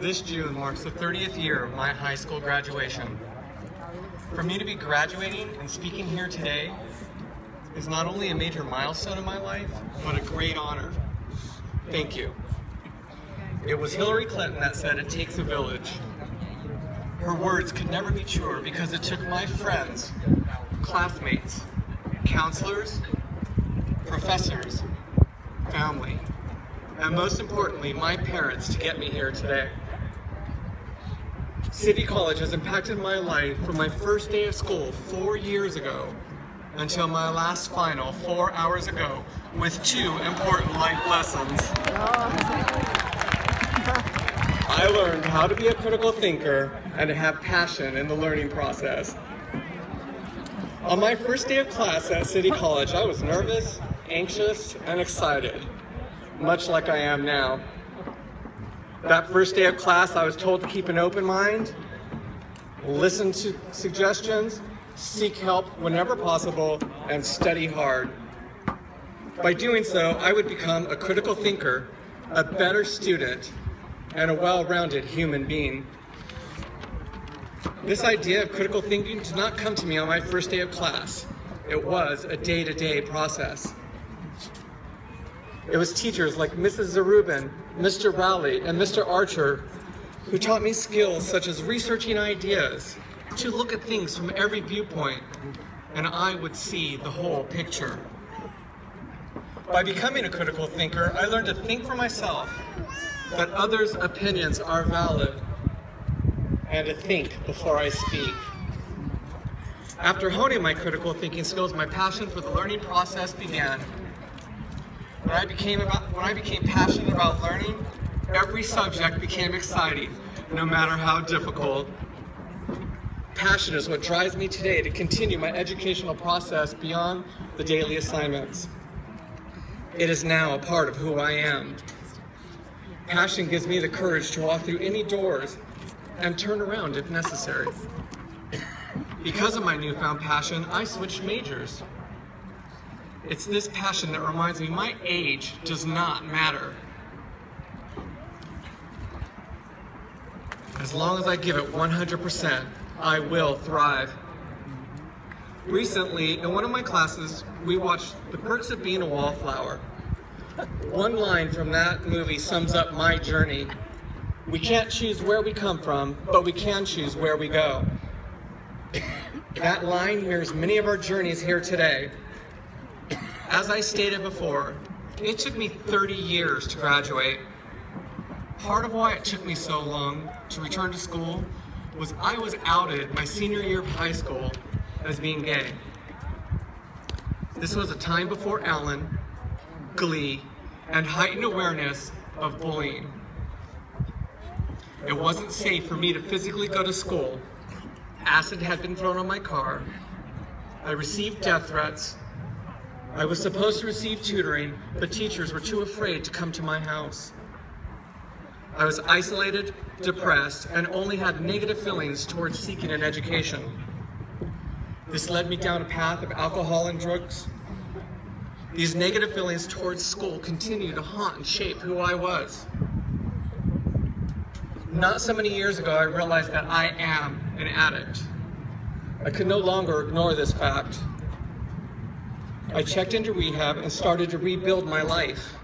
This June marks the 30th year of my high school graduation. For me to be graduating and speaking here today is not only a major milestone in my life, but a great honor. Thank you. It was Hillary Clinton that said it takes a village. Her words could never be truer because it took my friends, classmates, counselors, professors, family, and most importantly, my parents to get me here today. City College has impacted my life from my first day of school 4 years ago until my last final 4 hours ago with 2 important life lessons. I learned how to be a critical thinker and to have passion in the learning process. On my first day of class at City College, I was nervous, anxious, and excited, much like I am now. That first day of class, I was told to keep an open mind, listen to suggestions, seek help whenever possible, and study hard. By doing so, I would become a critical thinker, a better student, and a well-rounded human being. This idea of critical thinking did not come to me on my first day of class. It was a day-to-day process. It was teachers like Mrs. Zarubin, Mr. Rowley, and Mr. Archer who taught me skills such as researching ideas, to look at things from every viewpoint, and I would see the whole picture. By becoming a critical thinker, I learned to think for myself, that others' opinions are valid, and to think before I speak. After honing my critical thinking skills, my passion for the learning process began. When I became passionate about learning, every subject became exciting, no matter how difficult. Passion is what drives me today to continue my educational process beyond the daily assignments. It is now a part of who I am. Passion gives me the courage to walk through any doors and turn around if necessary. Because of my newfound passion, I switched majors. It's this passion that reminds me my age does not matter. As long as I give it 100%, I will thrive. Recently, in one of my classes, we watched The Perks of Being a Wallflower. One line from that movie sums up my journey. We can't choose where we come from, but we can choose where we go. That line mirrors many of our journeys here today. As I stated before, it took me 30 years to graduate. Part of why it took me so long to return to school was I was outed my senior year of high school as being gay. This was a time before Ellen, Glee, and heightened awareness of bullying. It wasn't safe for me to physically go to school. Acid had been thrown on my car. I received death threats. I was supposed to receive tutoring, but teachers were too afraid to come to my house. I was isolated, depressed, and only had negative feelings towards seeking an education. This led me down a path of alcohol and drugs. These negative feelings towards school continue to haunt and shape who I was. Not so many years ago, I realized that I am an addict. I could no longer ignore this fact. I checked into rehab and started to rebuild my life.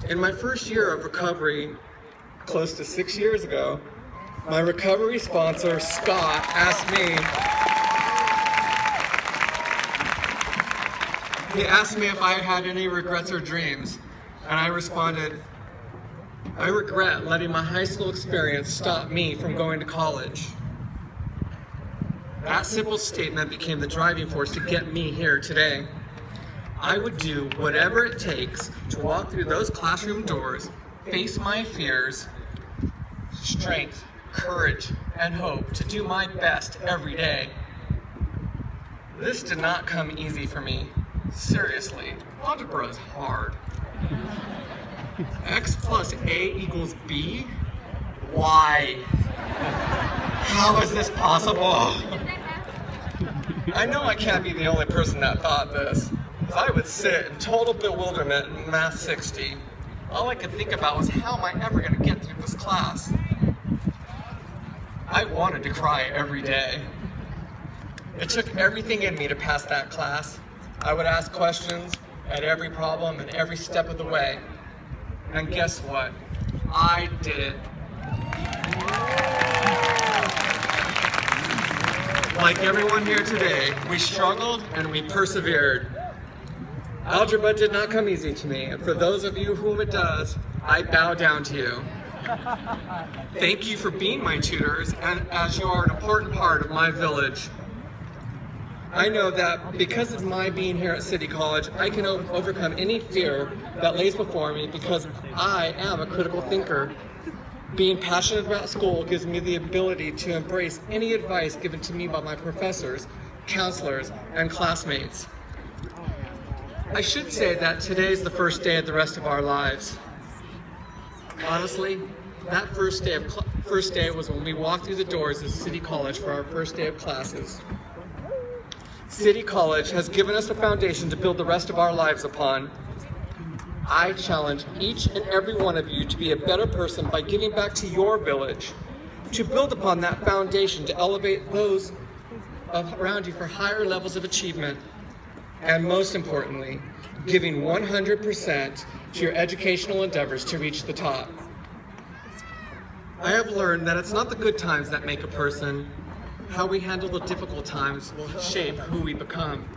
In my first year of recovery, close to 6 years ago, my recovery sponsor, Scott, asked me if I had any regrets or dreams, and I responded, I regret letting my high school experience stop me from going to college. That simple statement became the driving force to get me here today. I would do whatever it takes to walk through those classroom doors, face my fears, strength, courage, and hope to do my best every day. This did not come easy for me. Seriously, algebra is hard. X plus A equals B? Why? How is this possible? I know I can't be the only person that thought this. I would sit in total bewilderment in Math 60. all I could think about was, how am I ever going to get through this class? I wanted to cry every day. It took everything in me to pass that class. I would ask questions at every problem and every step of the way. And guess what? I did it. Like everyone here today, we struggled and we persevered. Algebra did not come easy to me, and for those of you whom it does, I bow down to you. Thank you for being my tutors, and as you are an important part of my village. I know that because of my being here at City College, I can overcome any fear that lays before me because I am a critical thinker. Being passionate about school gives me the ability to embrace any advice given to me by my professors, counselors, and classmates. I should say that today is the first day of the rest of our lives. Honestly, that first day was when we walked through the doors of City College for our first day of classes. City College has given us a foundation to build the rest of our lives upon. I challenge each and every one of you to be a better person by giving back to your village, to build upon that foundation, to elevate those around you for higher levels of achievement, and most importantly, giving 100% to your educational endeavors to reach the top. I have learned that it's not the good times that make a person. How we handle the difficult times will shape who we become.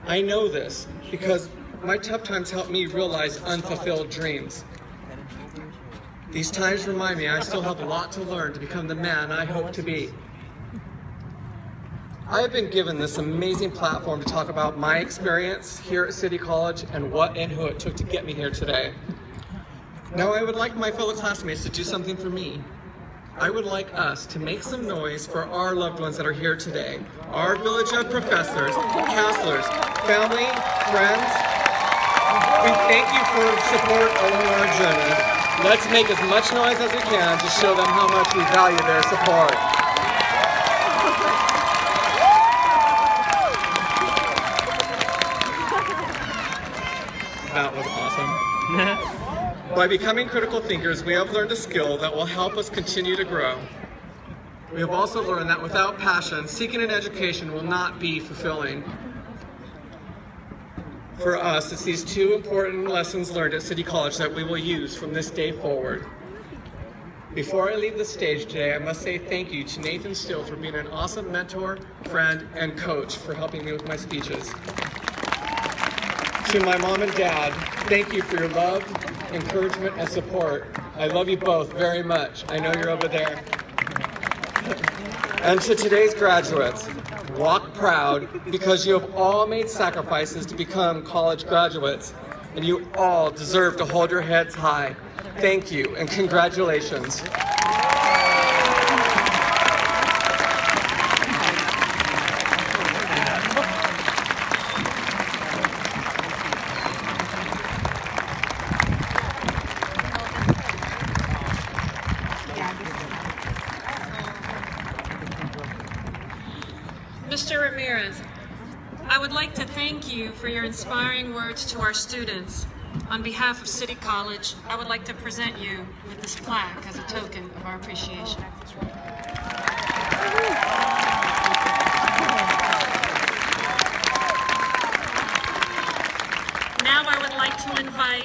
I know this because my tough times help me realize unfulfilled dreams. These times remind me I still have a lot to learn to become the man I hope to be. I have been given this amazing platform to talk about my experience here at City College and what and who it took to get me here today. Now I would like my fellow classmates to do something for me. I would like us to make some noise for our loved ones that are here today. Our village of professors, counselors, family, friends. We thank you for support along our journey. Let's make as much noise as we can to show them how much we value their support. That was awesome. By becoming critical thinkers, we have learned a skill that will help us continue to grow. We have also learned that without passion, seeking an education will not be fulfilling. For us, it's these two important lessons learned at City College that we will use from this day forward. Before I leave the stage today, I must say thank you to Nathan Steele for being an awesome mentor, friend, and coach for helping me with my speeches. To my mom and dad, thank you for your love, encouragement, and support. I love you both very much. I know you're over there. And to today's graduates, walk proud because you have all made sacrifices to become college graduates, and you all deserve to hold your heads high. Thank you and congratulations. Mr. Ramirez, I would like to thank you for your inspiring words to our students. On behalf of City College, I would like to present you with this plaque as a token of our appreciation. Now I would like to invite